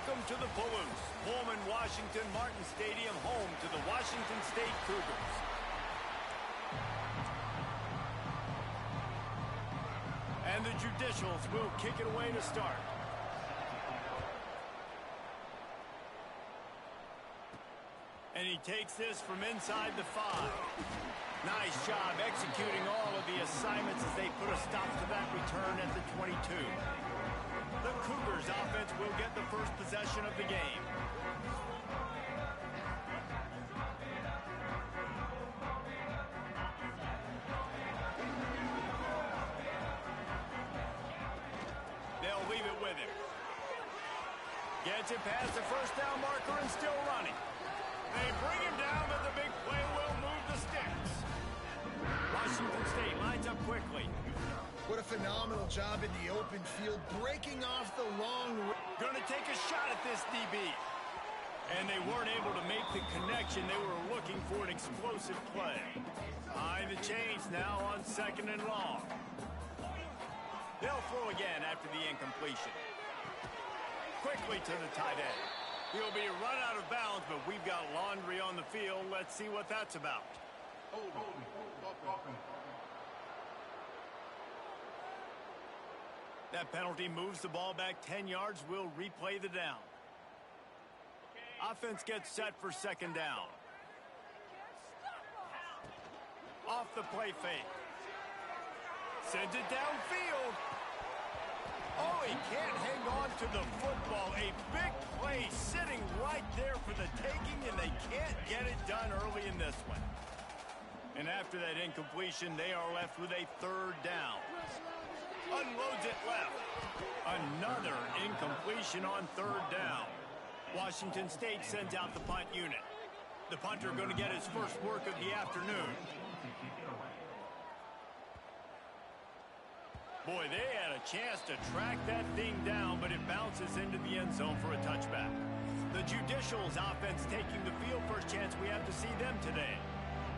Welcome to the Palouse, Pullman Washington Martin Stadium, home to the Washington State Cougars. And the Judicials will kick it away to start. And he takes this from inside the 5. Nice job executing all of the assignments as they put a stop to that return at the 22. The Cougars offense will get the first possession of the game. They'll leave it with him. Gets it past the first down marker and still running. They bring him down, but the big play will move the sticks. Washington State lines up quickly. What a phenomenal job in the open field, breaking off the long... Going to take a shot at this DB. And they weren't able to make the connection. They were looking for an explosive play. Behind the chains now on 2nd and long. They'll throw again after the incompletion. Quickly to the tight end. He'll be run out of bounds, but we've got laundry on the field. Let's see what that's about. That penalty moves the ball back 10 yards. We'll replay the down. Offense gets set for 2nd down. Off the play fake. Sends it downfield. Oh, he can't hang on to the football. A big play sitting right there for the taking, and they can't get it done early in this one. And after that incompletion, they are left with a 3rd down. Unloads it left. Another incompletion on 3rd down. Washington State sends out the punt unit. The punter going to get his first work of the afternoon. Boy, they had a chance to track that thing down, but it bounces into the end zone for a touchback. The Judicials offense taking the field. First chance we have to see them today.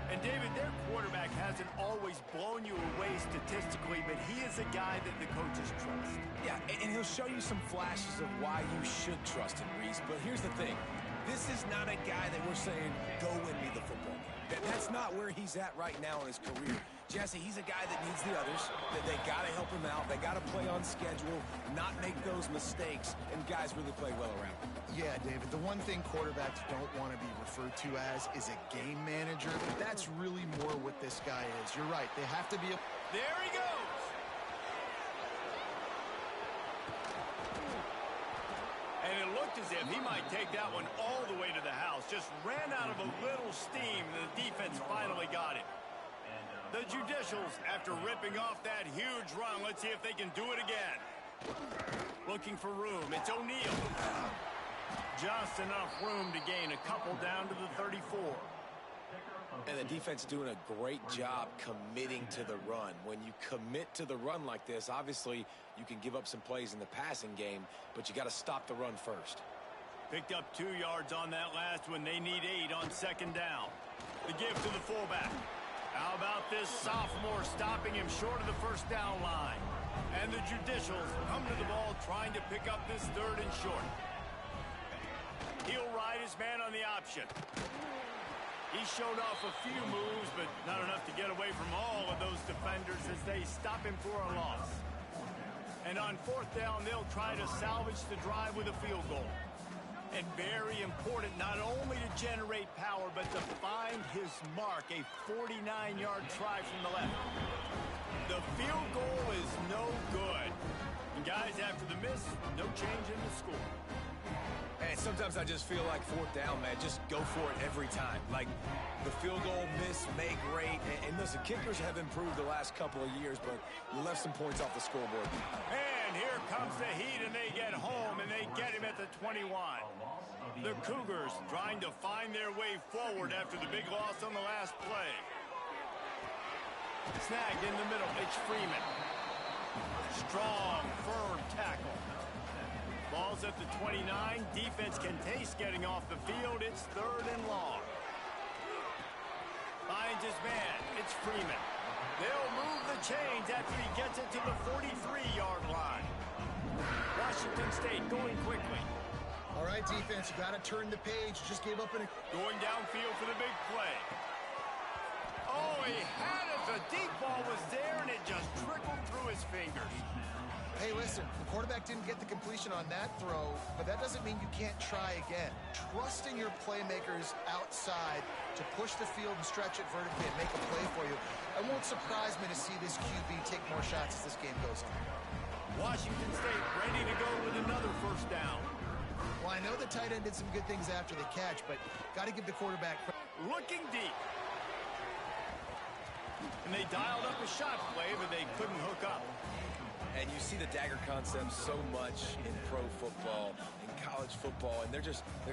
And, David, their quarterback hasn't always blown you away statistically, but he is a guy that the coaches trust. Yeah, and he'll show you some flashes of why you should trust him, Reese. But here's the thing. This is not a guy that we're saying, go win me the football game. That's not where he's at right now in his career. Jesse, he's a guy that needs the others, that they got to help him out. They got to play on schedule, not make those mistakes, and guys really play well around him. Yeah, David, the one thing quarterbacks don't want to be referred to as is a game manager. That's really more what this guy is. You're right. They have to be a... There he goes. And it looked as if he might take that one all the way to the house. Just ran out of a little steam. The defense finally got him. The Judicials, after ripping off that huge run, let's see if they can do it again. Looking for room. It's O'Neal. Just enough room to gain a couple down to the 34. And the defense doing a great job committing to the run. When you commit to the run like this, obviously you can give up some plays in the passing game, but you got to stop the run first. Picked up 2 yards on that last one. They need 8 on 2nd down. The give to the fullback. How about this sophomore stopping him short of the first down line? And the Judicials come to the ball trying to pick up this 3rd and short. He'll ride his man on the option. He showed off a few moves, but not enough to get away from all of those defenders as they stop him for a loss. And on 4th down, they'll try to salvage the drive with a field goal. And very important, not only to generate power, but to find his mark, a 49-yard try from the left. The field goal is no good. And guys, after the miss, no change in the score. And sometimes I just feel like 4th down, man, just go for it every time. Like the field goal, miss, make, great. And listen, kickers have improved the last couple of years, but you left some points off the scoreboard. And here comes the heat, and they get home, and they get him at the 21. The Cougars trying to find their way forward after the big loss on the last play. Snagged in the middle, it's Freeman. Strong, firm tackle. Ball's at the 29. Defense can taste getting off the field. It's 3rd and long. Finds his man. It's Freeman. They'll move the chains after he gets it to the 43-yard line. Washington State going quickly. All right, defense. You got to turn the page. You just gave up an... Going downfield for the big play. Oh, he had it. The deep ball was there, and it just trickled through his fingers. Hey, listen, the quarterback didn't get the completion on that throw, but that doesn't mean you can't try again. Trusting your playmakers outside to push the field and stretch it vertically and make a play for you. It won't surprise me to see this QB take more shots as this game goes on. Washington State ready to go with another first down. Well, I know the tight end did some good things after the catch, but got to give the quarterback... Looking deep. And they dialed up a shot play, but they couldn't hook up. And you see the dagger concept so much in pro football, in college football, and they're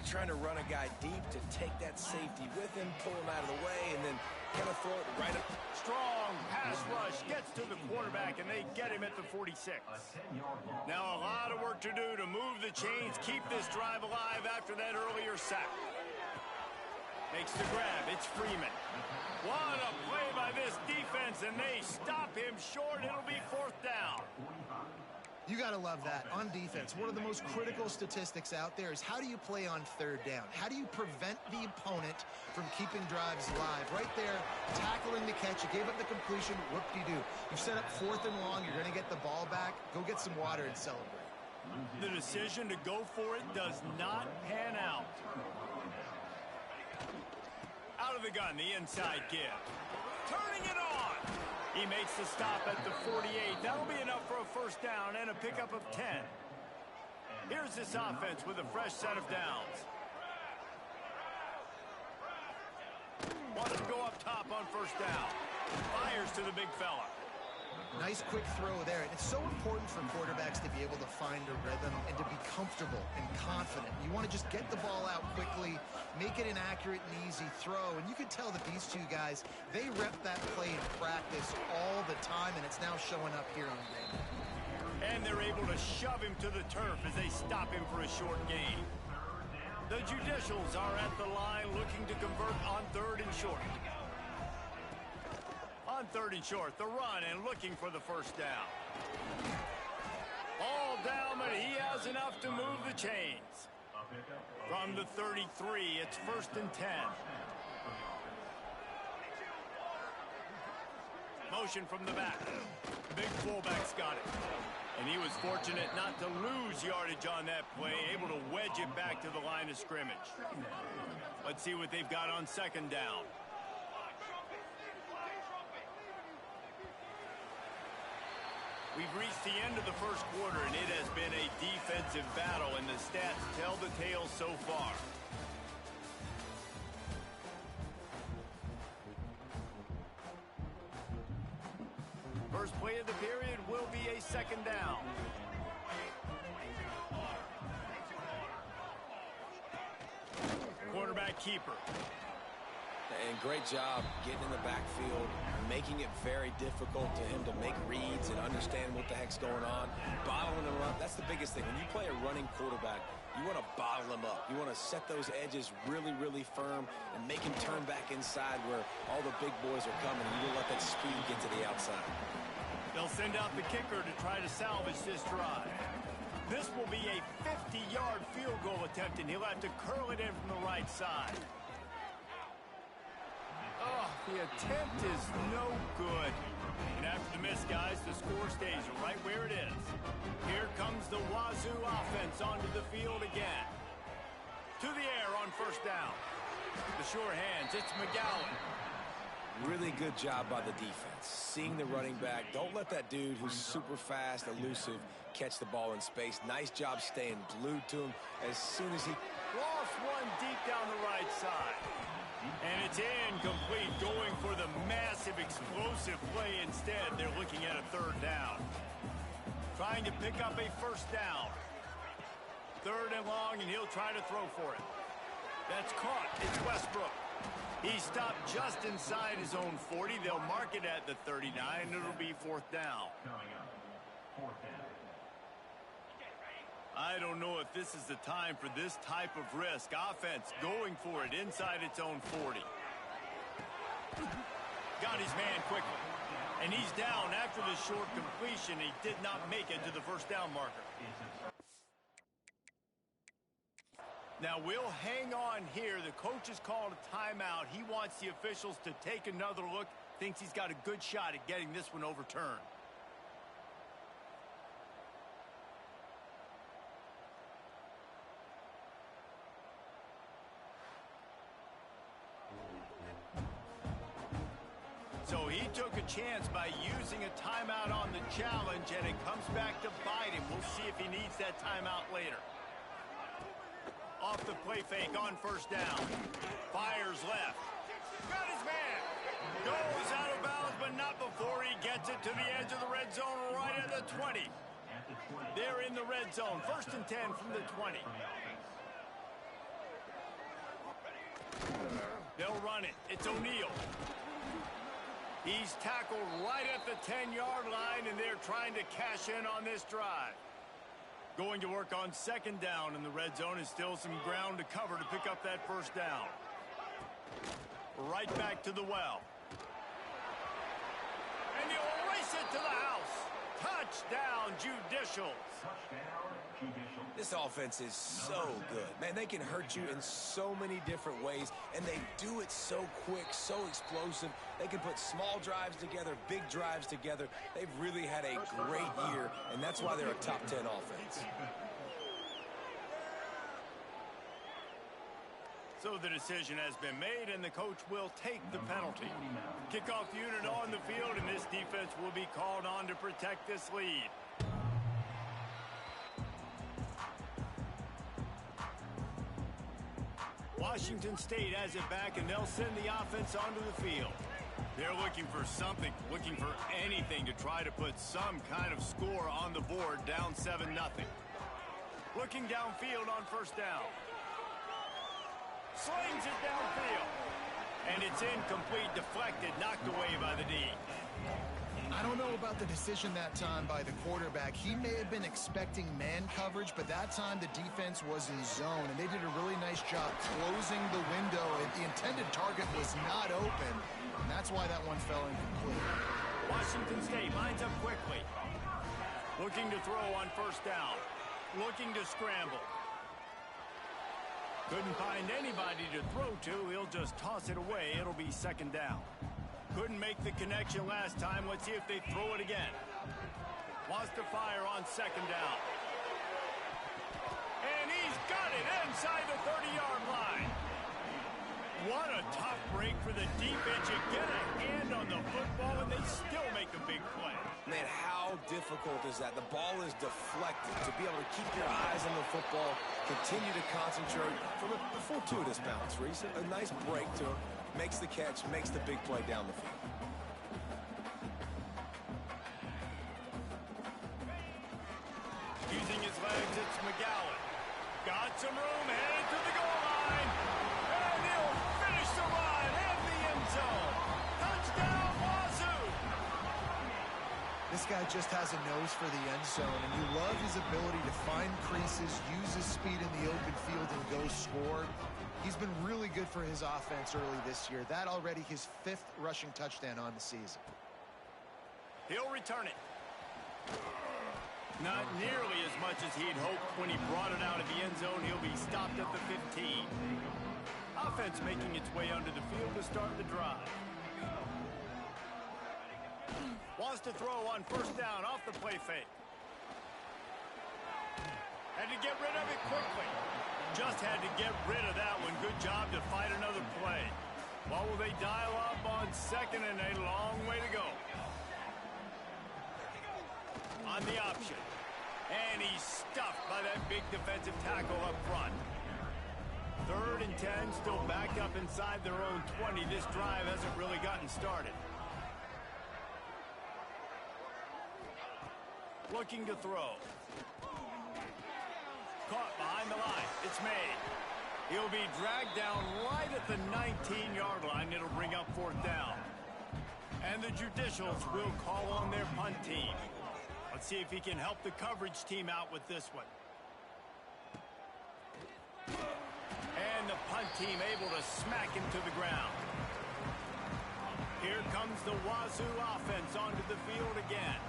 trying to run a guy deep to take that safety with him, pull him out of the way, and then kind of throw it right up. Strong pass rush gets to the quarterback, and they get him at the 46. Now a lot of work to do to move the chains, keep this drive alive after that earlier sack. Makes the grab. It's Freeman. What a play by this defense, and they stop him short. It'll be fourth down. You got to love that on defense. One of the most critical statistics out there is how do you play on third down? How do you prevent the opponent from keeping drives alive? Right there, tackling the catch. You gave up the completion. Whoop-de-doo. You've set up fourth and long. You're going to get the ball back. Go get some water and celebrate. The decision to go for it does not pan out. Out of the gun, the inside give. Turning it on. He makes the stop at the 48. That'll be enough for a first down and a pickup of 10. Here's this offense with a fresh set of downs. Wants to go up top on first down. Fires to the big fella. Nice quick throw there. And it's so important for quarterbacks to be able to find a rhythm and to be comfortable and confident. You want to just get the ball out quickly, make it an accurate and easy throw. And you can tell that these two guys, they rep that play in practice all the time, and it's now showing up here on game. And they're able to shove him to the turf as they stop him for a short gain. The Judicials are at the line looking to convert on third and short. On third and short, the run and looking for the first down. All down, but he has enough to move the chains. From the 33, it's first and 10. Motion from the back. Big fullback's got it. And he was fortunate not to lose yardage on that play, able to wedge it back to the line of scrimmage. Let's see what they've got on second down. We've reached the end of the first quarter, and it has been a defensive battle, and the stats tell the tale so far. First play of the period will be a second down. Quarterback keeper. And great job getting in the backfield, making it very difficult to him to make reads and understand what the heck's going on, bottling him up. That's the biggest thing. When you play a running quarterback, you want to bottle him up. You want to set those edges really, really firm and make him turn back inside where all the big boys are coming. You don't let that speed get to the outside. They'll send out the kicker to try to salvage this drive. This will be a 50-yard field goal attempt, and he'll have to curl it in from the right side. Oh, the attempt is no good. And after the miss, guys, the score stays right where it is. Here comes the Wazoo offense onto the field again. To the air on first down. The sure hands, it's McGowan. Really good job by the defense. Seeing the running back. Don't let that dude who's super fast, elusive, catch the ball in space. Nice job staying glued to him as soon as he... Lost one deep down the right side. And it's incomplete, going for the massive, explosive play instead. They're looking at a third down. Trying to pick up a first down. Third and long, and he'll try to throw for it. That's caught. It's Westbrook. He stopped just inside his own 40. They'll mark it at the 39, and it'll be fourth down. I don't know if this is the time for this type of risk. Offense going for it inside its own 40. Got his man quickly. And he's down after the short completion. He did not make it to the first down marker. Now we'll hang on here. The coach has called a timeout. He wants the officials to take another look. Thinks he's got a good shot at getting this one overturned. So he took a chance by using a timeout on the challenge, and it comes back to bite him. We'll see if he needs that timeout later. Off the play fake on first down. Fires left. Got his man. Goes out of bounds, but not before he gets it to the edge of the red zone right at the 20. They're in the red zone. 1st and 10 from the 20. They'll run it. It's O'Neal. He's tackled right at the 10-yard line, and they're trying to cash in on this drive. Going to work on 2nd down in the red zone is still some ground to cover to pick up that 1st down. Right back to the well. And he'll race it to the house. Touchdown, Judicials. This offense is so good. Man, they can hurt you in so many different ways, and they do it so quick, so explosive. They can put small drives together, big drives together. They've really had a great year, and that's why they're a top 10 offense. So the decision has been made, and the coach will take the penalty. Kickoff unit on the field, and this defense will be called on to protect this lead. Washington State has it back, and they'll send the offense onto the field. They're looking for something, looking for anything to try to put some kind of score on the board, down 7-0. Looking downfield on 1st down. Slings it downfield. And it's incomplete, deflected, knocked away by the D. I don't know about the decision that time by the quarterback. He may have been expecting man coverage, but that time the defense was in zone, and they did a really nice job closing the window. The intended target was not open, and that's why that one fell incomplete. Washington State lines up quickly. Looking to throw on 1st down. Looking to scramble. Couldn't find anybody to throw to. He'll just toss it away. It'll be 2nd down. Couldn't make the connection last time. Let's see if they throw it again. Wants to fire on 2nd down. And he's got it inside the 30-yard line. What a tough break for the defense. You get a hand on the football, and they still make a big play. Man, how difficult is that? The ball is deflected. To be able to keep your eyes on the football, continue to concentrate from a fortuitous bounce, Reese. A nice break to him. Makes the catch, makes the big play down the field. Using his legs, it's McGowan. Got some room, headed to the goal line. And he'll finish the run in the end zone. Touchdown, Wazoo! This guy just has a nose for the end zone, and you love his ability to find creases, use his speed in the open field, and go score. He's been really good for his offense early this year. That already his 5th rushing touchdown on the season. He'll return it. Not nearly as much as he'd hoped when he brought it out of the end zone. He'll be stopped at the 15. Offense making its way under the field to start the drive. Wants to throw on 1st down off the play fake. Had to get rid of it quickly. Just had to get rid of that one. Good job to fight another play. What will they dial up on 2nd, and a long way to go. On the option. And he's stuffed by that big defensive tackle up front. 3rd and 10, still backed up inside their own 20. This drive hasn't really gotten started. Looking to throw. Caught behind the line. It's made. He'll be dragged down right at the 19-yard line. It'll bring up 4th down. And the Judicials will call on their punt team. Let's see if he can help the coverage team out with this one. And the punt team able to smack him to the ground. Here comes the Wazoo offense onto the field again.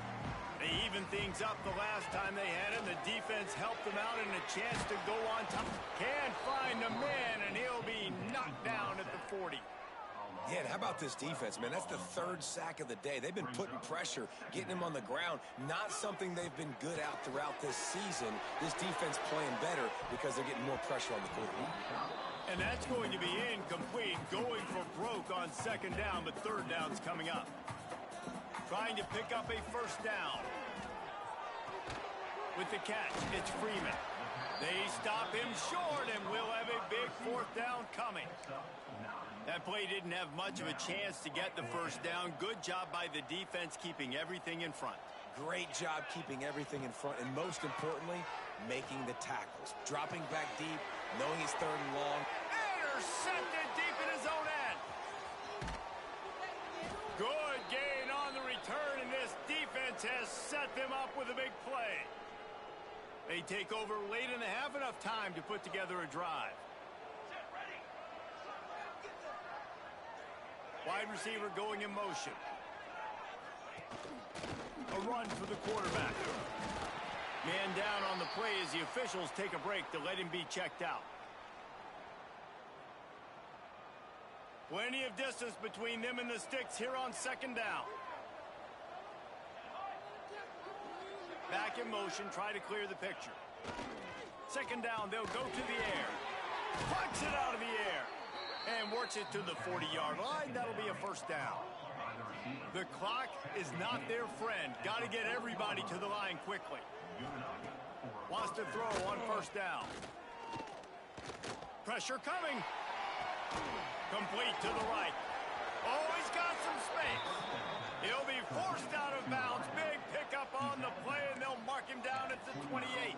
They evened things up the last time they had him. The defense helped them out, and a chance to go on top. Can't find man-to-man, and he'll be knocked down at the 40. Yeah, and how about this defense, man? That's the third sack of the day. They've been putting pressure, getting him on the ground. Not something they've been good at throughout this season. This defense playing better because they're getting more pressure on the quarterback. And that's going to be incomplete, going for broke on second down, but third down's coming up. Trying to pick up a first down. With the catch, it's Freeman. They stop him short, and we'll have a big fourth down coming. That play didn't have much of a chance to get the first down. Good job by the defense keeping everything in front. Great job keeping everything in front, and most importantly, making the tackles. Dropping back deep, knowing he's third and long. Intercepted deep in his own end. Good gain on the return, and this defense has set them up with a big play. They take over late in the half, enough time to put together a drive. Wide receiver going in motion. A run for the quarterback. Man down on the play as the officials take a break to let him be checked out. Plenty of distance between them and the sticks here on second down. Back in motion, try to clear the picture. Second down, they'll go to the air. Plucks it out of the air. And works it to the 40-yard line. That'll be a first down. The clock is not their friend. Got to get everybody to the line quickly. Wants to throw on first down. Pressure coming. Complete to the right. Oh, he's got some space. He'll be forced out of bounds. Big pickup on the play, and they'll mark him down at the 28.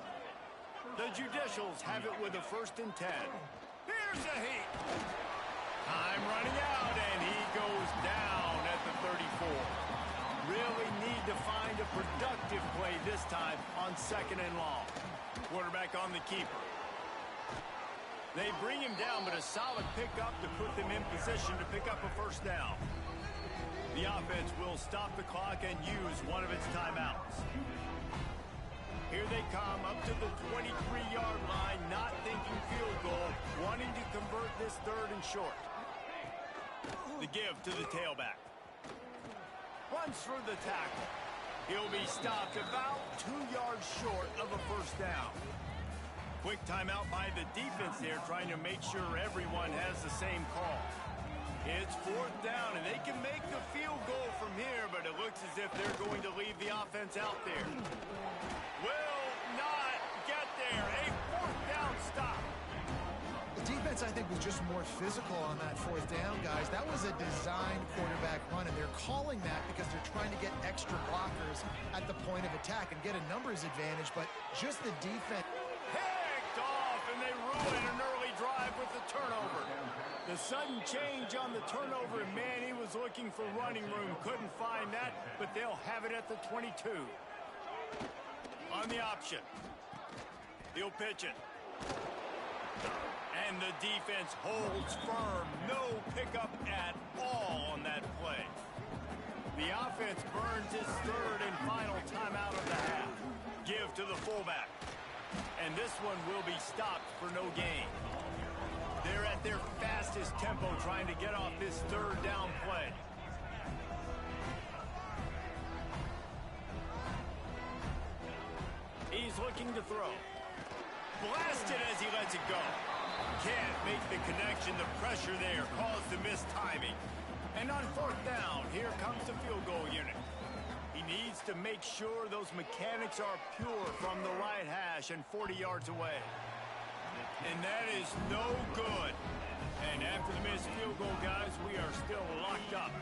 The Judicials have it with a 1st and 10. Here's a heat. Time running out, and he goes down at the 34. Really need to find a productive play this time on second and long. Quarterback on the keeper. They bring him down, but a solid pickup to put them in position to pick up a first down. The offense will stop the clock and use one of its timeouts. Here they come up to the 23-yard line, not thinking field goal, wanting to convert this third and short. The give to the tailback. Runs through the tackle. He'll be stopped about 2 yards short of a first down. Quick timeout by the defense there, trying to make sure everyone has the same call. It's fourth down, and they can make the field goal from here, but it looks as if they're going to leave the offense out there. Will not get there. A fourth down stop. The defense, I think, was just more physical on that fourth down, guys. That was a designed quarterback run, and they're calling that because they're trying to get extra blockers at the point of attack and get a numbers advantage, but just the defense. Picked off, and they ruin an early drive with the turnover. The sudden change on the turnover, and man, he was looking for running room. Couldn't find that, but they'll have it at the 22. On the option. He'll pitch it. And the defense holds firm. No pickup at all on that play. The offense burns his third and final timeout of the half. Give to the fullback. And this one will be stopped for no gain. They're at their fastest tempo trying to get off this third down play. He's looking to throw. Blasted as he lets it go. Can't make the connection. The pressure there caused the missed timing. And on fourth down, here comes the field goal unit. He needs to make sure those mechanics are pure from the right hash and 40 yards away. And that is no good. And after the missed field goal, guys, we are still locked up.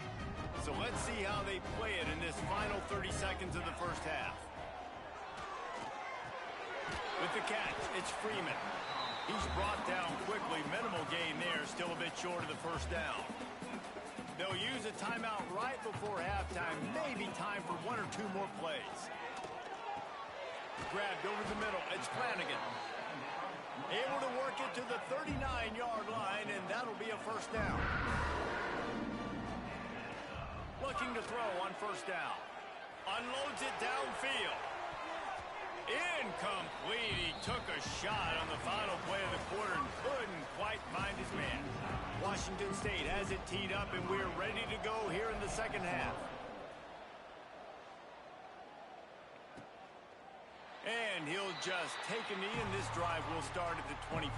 So let's see how they play it in this final 30 seconds of the first half. With the catch, it's Freeman. He's brought down quickly. Minimal gain there, still a bit short of the first down. They'll use a timeout right before halftime. Maybe time for 1 or 2 more plays. Grabbed over the middle. It's Flanagan. Able to work it to the 39-yard line, and that'll be a first down. Looking to throw on first down. Unloads it downfield. Incomplete. He took a shot on the final play of the quarter and couldn't Washington State has it teed up, and we're ready to go here in the second half. And he'll just take a knee, and this drive will start at the 25.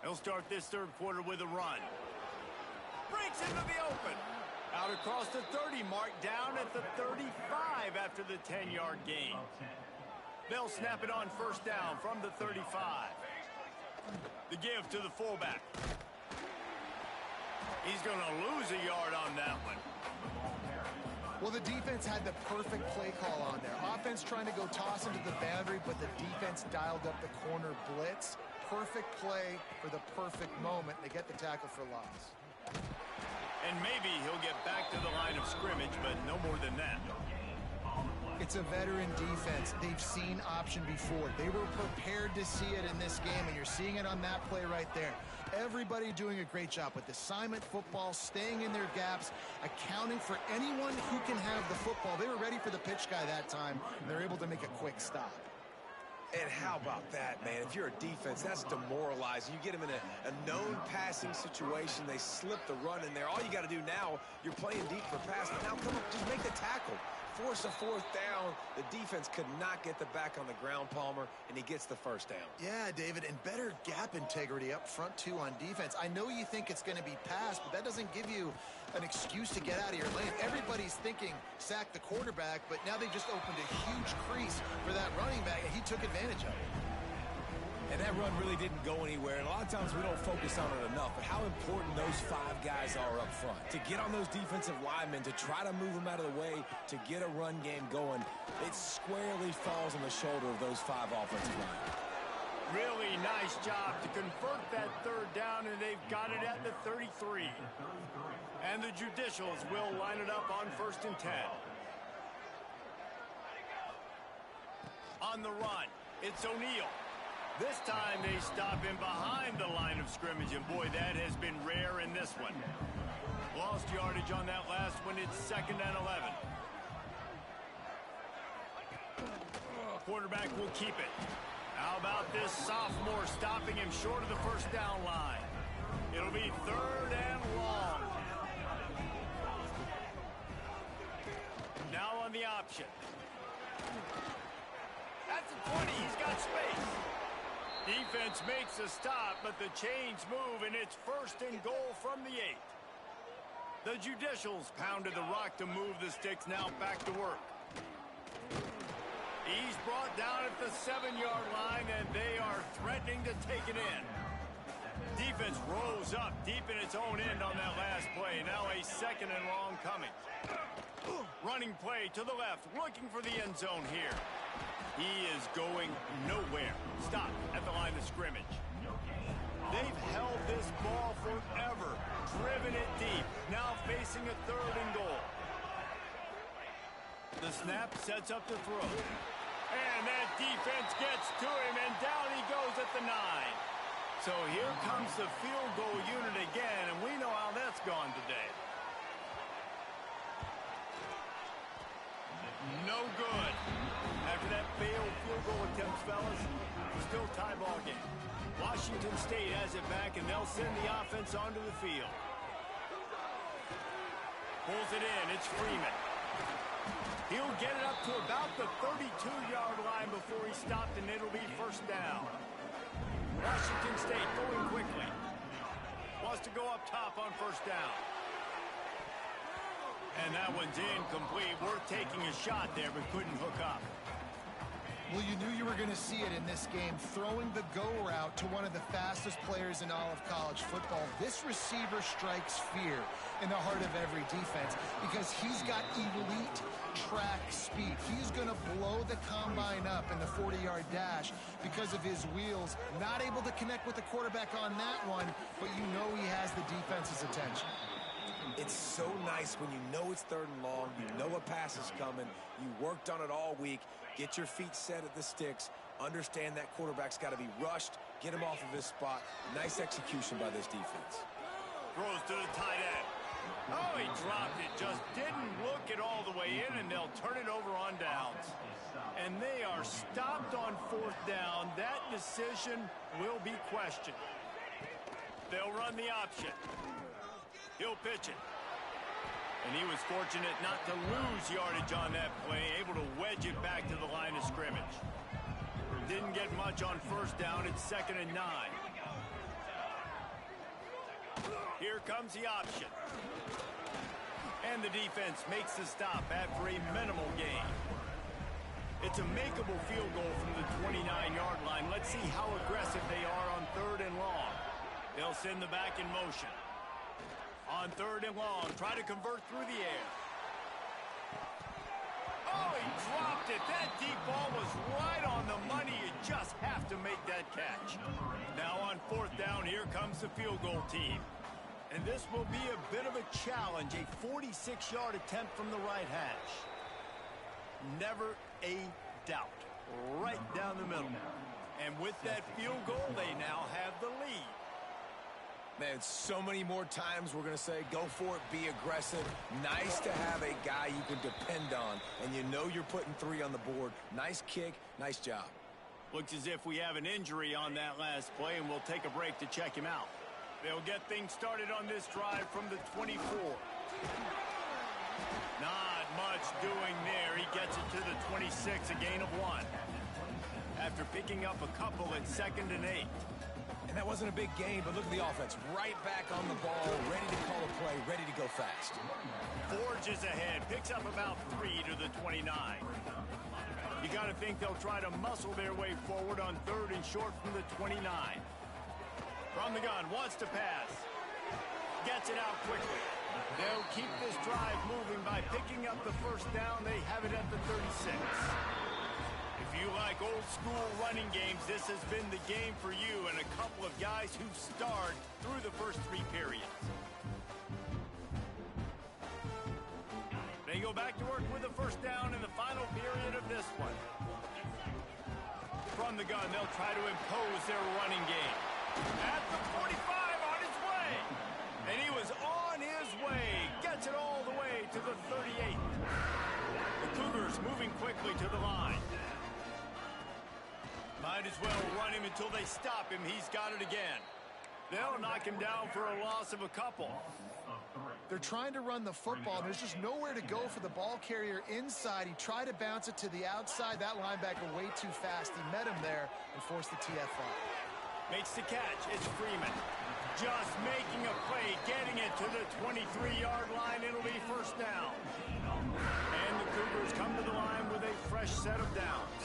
He'll start this third quarter with a run. Breaks into the open. Out across the 30 mark, down at the 35 after the 10-yard gain. They'll snap it on first down from the 35. The give to the fullback. He's going to lose a yard on that one. Well, the defense had the perfect play call on there. Offense trying to go toss into the boundary, but the defense dialed up the corner blitz. Perfect play for the perfect moment. They get the tackle for loss. And maybe he'll get back to the line of scrimmage, but no more than that. It's a veteran defense. They've seen option before. They were prepared to see it in this game, and you're seeing it on that play right there. Everybody doing a great job with assignment football, staying in their gaps, accounting for anyone who can have the football. They were ready for the pitch guy that time, and they're able to make a quick stop. And how about that, man? If you're a defense, that's demoralizing. You get them in a known passing situation. They slip the run in there. All you got to do now, you're playing deep for pass. Now, come on, just make the tackle. Force a fourth down. The defense could not get the back on the ground, Palmer, and he gets the first down. Yeah, David, and better gap integrity up front, too, on defense. I know you think it's going to be pass, but that doesn't give you an excuse to get out of your lane. Everybody's thinking sack the quarterback, but now they just opened a huge crease for that running back, and he took advantage of it. And that run really didn't go anywhere. And a lot of times we don't focus on it enough, but how important those five guys are up front. To get on those defensive linemen, to try to move them out of the way, to get a run game going, it squarely falls on the shoulder of those five offensive linemen. Really nice job to convert that third down, and they've got it at the 33. And the Judicials will line it up on 1st and 10. On the run, it's O'Neal. This time they stop him behind the line of scrimmage, and boy, that has been rare in this one. Lost yardage on that last one. It's 2nd and 11. Quarterback will keep it. How about this sophomore stopping him short of the first down line? It'll be 3rd and long. Now on the option. That's a 20. He's got space. Defense makes a stop, but the chains move, and it's 1st and goal from the 8. The Judicials pounded the rock to move the sticks, now back to work. He's brought down at the 7-yard line, and they are threatening to take it in. Defense rose up deep in its own end on that last play. Now a 2nd and long coming. Running play to the left, looking for the end zone here. He is going nowhere. Stop at the line of scrimmage. They've held this ball forever, driven it deep, now facing a 3rd and goal. The snap sets up the throw. And that defense gets to him, and down he goes at the 9. So here comes the field goal unit again, and we know how that's gone today. No good. After that failed field goal attempt, fellas, still tie ball game. Washington State has it back, and they'll send the offense onto the field. Pulls it in. It's Freeman. He'll get it up to about the 32-yard line before he stopped, and it'll be 1st down. Washington State going quickly. Wants to go up top on 1st down. And that one's incomplete. We're taking a shot there, but couldn't hook up. Well, you knew you were going to see it in this game, throwing the go route to one of the fastest players in all of college football. This receiver strikes fear in the heart of every defense because he's got elite track speed. He's going to blow the combine up in the 40-yard dash because of his wheels. Not able to connect with the quarterback on that one, but you know he has the defense's attention. It's so nice when you know it's 3rd and long, you know a pass is coming, you worked on it all week, get your feet set at the sticks, understand that quarterback's got to be rushed, get him off of his spot. Nice execution by this defense. Throws to the tight end. Oh, he dropped it. Just didn't look it all the way in, and they'll turn it over on downs. And they are stopped on fourth down. That decision will be questioned. They'll run the option. He'll pitch it. And he was fortunate not to lose yardage on that play, able to wedge it back to the line of scrimmage. Didn't get much on first down. It's 2nd and 9. Here comes the option. And the defense makes the stop after a minimal gain. It's a makeable field goal from the 29-yard line. Let's see how aggressive they are on 3rd and long. They'll send the back in motion. On 3rd and long, try to convert through the air. Oh, he dropped it. That deep ball was right on the money. You just have to make that catch. Now on 4th down, here comes the field goal team. And this will be a bit of a challenge, a 46-yard attempt from the right hash. Never a doubt. Right down the middle. And with that field goal, they now have the lead. Man, so many more times we're going to say, go for it, be aggressive. Nice to have a guy you can depend on, and you know you're putting 3 on the board. Nice kick, nice job. Looks as if we have an injury on that last play, and we'll take a break to check him out. They'll get things started on this drive from the 24. Not much doing there. He gets it to the 26, a gain of 1. After picking up a couple at 2nd and 8. And that wasn't a big gain, but look at the offense. Right back on the ball, ready to call a play, ready to go fast. Forges ahead, picks up about 3 to the 29. You got to think they'll try to muscle their way forward on 3rd and short from the 29. From the gun, wants to pass. Gets it out quickly. They'll keep this drive moving by picking up the first down. They have it at the 36. If you like old school running games, this has been the game for you and a couple of guys who've starred through the first 3 periods. They go back to work with the first down in the final period of this one. From the gun, they'll try to impose their running game. At the 45, on his way. And he was on his way. Gets it all the way to the 38. The Cougars moving quickly to the line. Might as well run him until they stop him. He's got it again. They'll knock him down for a loss of a couple. They're trying to run the football. There's just nowhere to go for the ball carrier inside. He tried to bounce it to the outside. That linebacker way too fast. He met him there and forced the TFI. Makes the catch. It's Freeman. Just making a play, getting it to the 23-yard line. It'll be first down. And the Cougars come to the line with a fresh set of downs.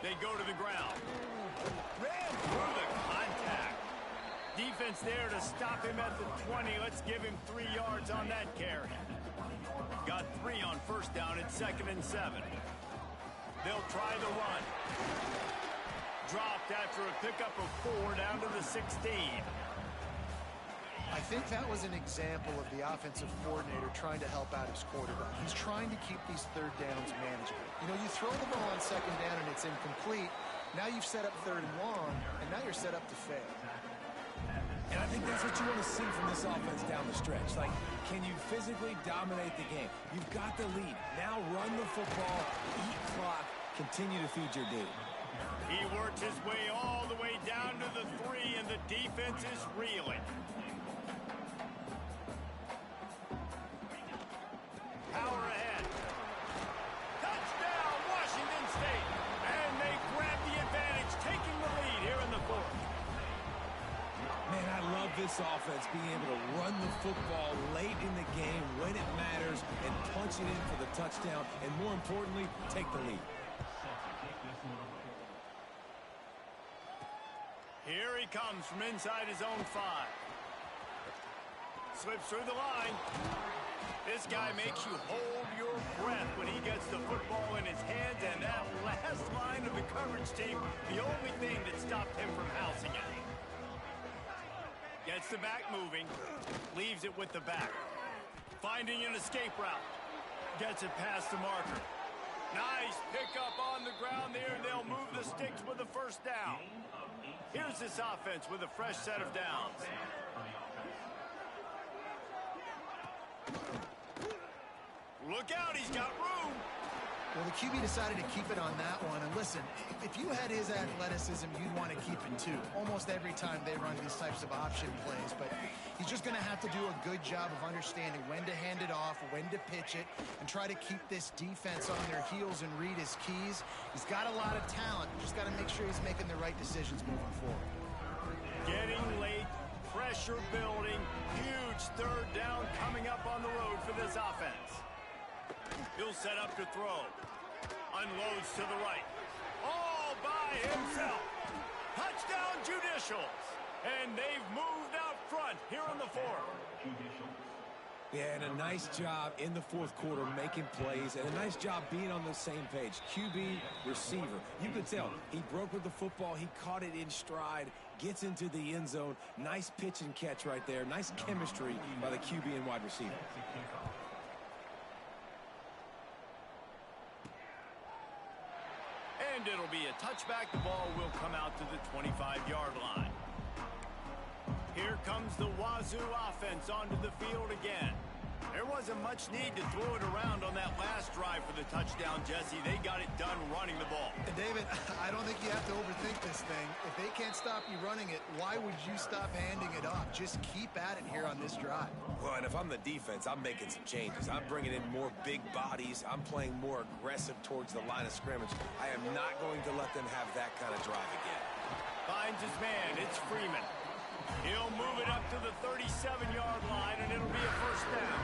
They go to the ground. Ran through the contact. Defense there to stop him at the 20. Let's give him 3 yards on that carry. Got 3 on first down at 2nd and 7. They'll try the run. Dropped after a pickup of 4 down to the 16. I think that was an example of the offensive coordinator trying to help out his quarterback. He's trying to keep these 3rd downs manageable. You know, you throw the ball on 2nd down and it's incomplete. Now you've set up 3rd and long, and now you're set up to fail. And I think that's what you want to see from this offense down the stretch. Like, can you physically dominate the game? You've got the lead. Now run the football, eat clock, continue to feed your dude. He works his way all the way down to the 3, and the defense is reeling. Power ahead. Touchdown, Washington State. And they grab the advantage, taking the lead here in the 4th. Man, I love this offense being able to run the football late in the game when it matters and punch it in for the touchdown, and more importantly, take the lead. Here he comes from inside his own 5. Slips through the line. This guy makes you hold your breath when he gets the football in his hands, and that last line of the coverage team, the only thing that stopped him from housing it. Gets the back moving, leaves it with the back. Finding an escape route. Gets it past the marker. Nice pickup on the ground there, and they'll move the sticks with the first down. Here's this offense with a fresh set of downs. Look out, he's got room. Well, the QB decided to keep it on that one. And listen, if you had his athleticism, you'd want to keep it too. Almost every time they run these types of option plays. But he's just going to have to do a good job of understanding when to hand it off, when to pitch it, and try to keep this defense on their heels and read his keys. He's got a lot of talent. Just got to make sure he's making the right decisions moving forward. Getting late, pressure building, huge third down coming up on the road for this offense. He'll set up to throw. Unloads to the right. All by himself. Touchdown Judicials. And they've moved out front here in the fourth. Yeah, and a nice job in the fourth quarter making plays, and a nice job being on the same page. QB, receiver. You could tell he broke with the football. He caught it in stride, gets into the end zone. Nice pitch and catch right there. Nice chemistry by the QB and wide receiver. And it'll be a touchback. The ball will come out to the 25-yard line. Here comes the Wazoo offense onto the field again. There wasn't much need to throw it around on that last drive for the touchdown, Jesse. They got it done running the ball. And David, I don't think you have to overthink this thing. If they can't stop you running it, why would you stop handing it off? Just keep at it here on this drive. Well, and if I'm the defense, I'm making some changes. I'm bringing in more big bodies. I'm playing more aggressive towards the line of scrimmage. I am not going to let them have that kind of drive again. Finds his man. It's Freeman. He'll move it up to the 37-yard line, and it'll be a first down.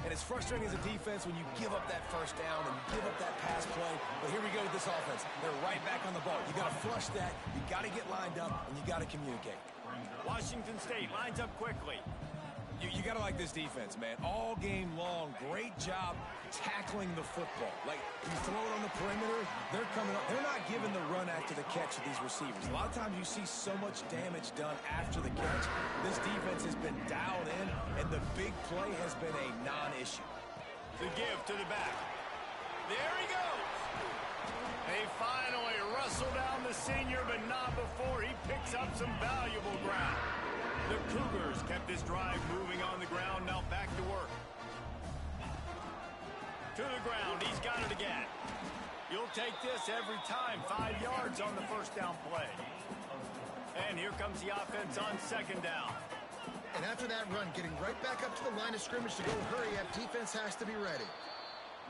And it's frustrating as a defense when you give up that first down and give up that pass play. But here we go with this offense. They're right back on the ball. You got to flush that. You got to get lined up, and you got to communicate. Washington State lines up quickly. You got to like this defense, man. All game long, great job tackling the football. Like, you throw it on the perimeter, they're coming up. They're not giving the run after the catch to these receivers. A lot of times you see so much damage done after the catch. This defense has been dialed in, and the big play has been a non-issue. The give to the back. There he goes. They finally wrestle down the senior, but not before he picks up some valuable ground. The Cougars kept this drive moving on the ground. Now back to work. To the ground. He's got it again. You'll take this every time. 5 yards on the first down play. And here comes the offense on second down. And after that run, getting right back up to the line of scrimmage to go hurry up, defense has to be ready.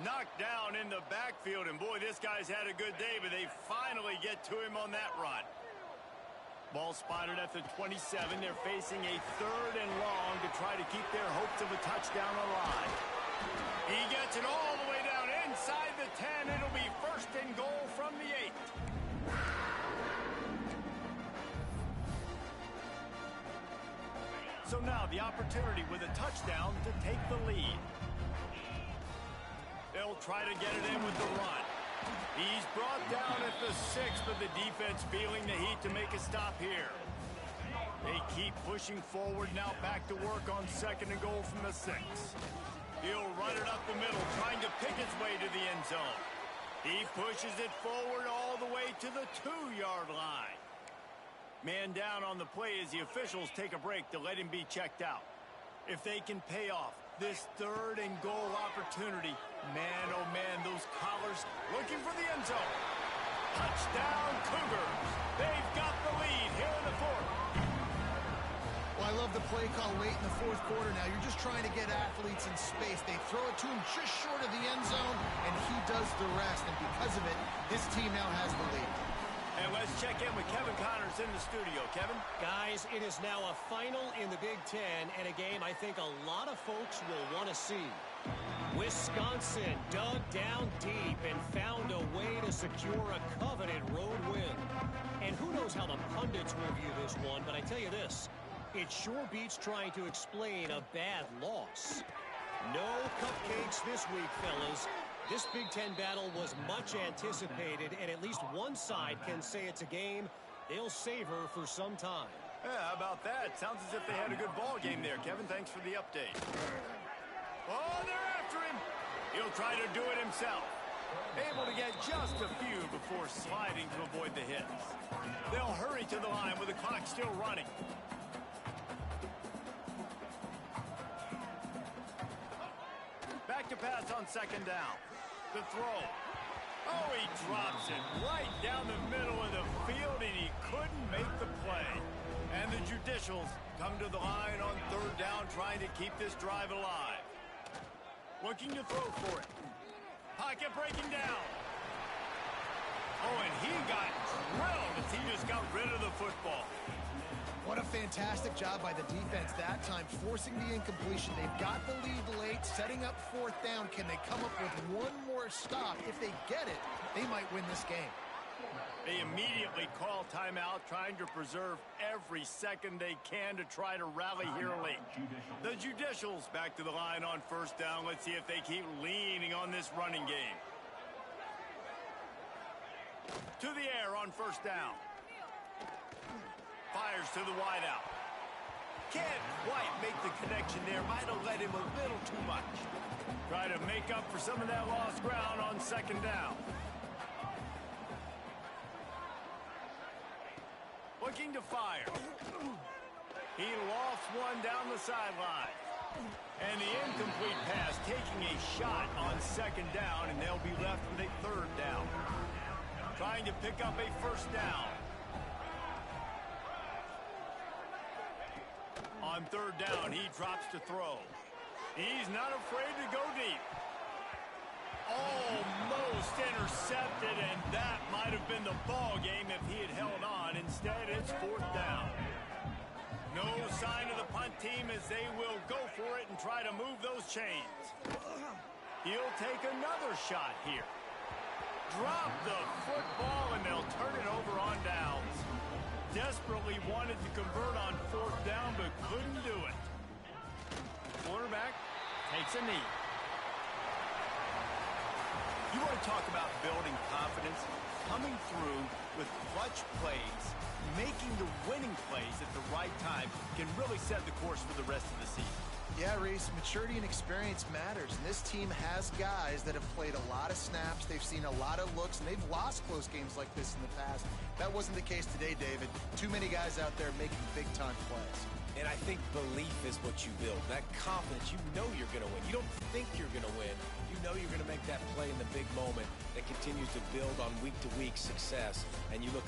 Knocked down in the backfield. And boy, this guy's had a good day, but they finally get to him on that run. Ball spotted at the 27. They're facing a third and long to try to keep their hopes of a touchdown alive. He gets it all the way down inside the 10. It'll be first and goal from the 8. So now the opportunity with a touchdown to take the lead. They'll try to get it in with the run. He's brought down at the 6, but the defense feeling the heat to make a stop here. They keep pushing forward now, back to work on second and goal from the 6. He'll run it up the middle, trying to pick his way to the end zone. He pushes it forward all the way to the 2-yard line. Man down on the play as the officials take a break to let him be checked out. If they can pay off this third and goal opportunity, man, oh man, those collars looking for the end zone. Touchdown Cougars. They've got the lead here in the fourth. Well, I love the play call late in the fourth quarter now. You're just trying to get athletes in space. They throw it to him just short of the end zone, and he does the rest. And because of it, this team now has the lead. And let's check in with Kevin Connors in the studio. Kevin? Guys, it is now a final in the Big Ten, and a game I think a lot of folks will want to see. Wisconsin dug down deep and found a way to secure a coveted road win. And who knows how the pundits will view this one, but I tell you this, it sure beats trying to explain a bad loss. No cupcakes this week, fellas. This Big Ten battle was much anticipated, and at least one side can say it's a game they'll savor for some time. Yeah, how about that? Sounds as if they had a good ball game there, Kevin. Thanks for the update. Oh, they're after him. He'll try to do it himself. Able to get just a few before sliding to avoid the hits. They'll hurry to the line with the clock still running. Back to pass on second down. The throw. Oh, he drops it right down the middle of the field, and he couldn't make the play. And the Judicials come to the line on third down, trying to keep this drive alive. Looking to throw for it. Pocket breaking down. Oh, and he got drilled as he just got rid of the football. What a fantastic job by the defense that time, forcing the incompletion. They've got the lead late, setting up fourth down. Can they come up with one more stop? If they get it, they might win this game. They immediately call timeout, trying to preserve every second they can to try to rally here late. The Judicials back to the line on first down. Let's see if they keep leaning on this running game. To the air on first down. Fires to the wideout. Can't quite make the connection there. Might have let him a little too much. Try to make up for some of that lost ground on second down. Looking to fire. He lost one down the sideline. And the incomplete pass taking a shot on second down, and they'll be left with a third down. Trying to pick up a first down. On third down, he drops to throw. He's not afraid to go deep. Almost intercepted, and that might have been the ball game if he had held on. Instead, it's fourth down. No sign of the punt team as they will go for it and try to move those chains. He'll take another shot here. Drop the football, and they'll turn it over on downs. Desperately wanted to convert on fourth down, but couldn't do it. Quarterback takes a knee. You want to talk about building confidence? Coming through with clutch plays, making the winning plays at the right time can really set the course for the rest of the season. Yeah, Reese, maturity and experience matters, and this team has guys that have played a lot of snaps. They've seen a lot of looks, and they've lost close games like this in the past. That wasn't the case today, David. Too many guys out there making big-time plays. And I think belief is what you build. That confidence, you know you're going to win. You don't think you're going to win. You know you're going to make that play in the big moment that continues to build on week-to-week success. And you look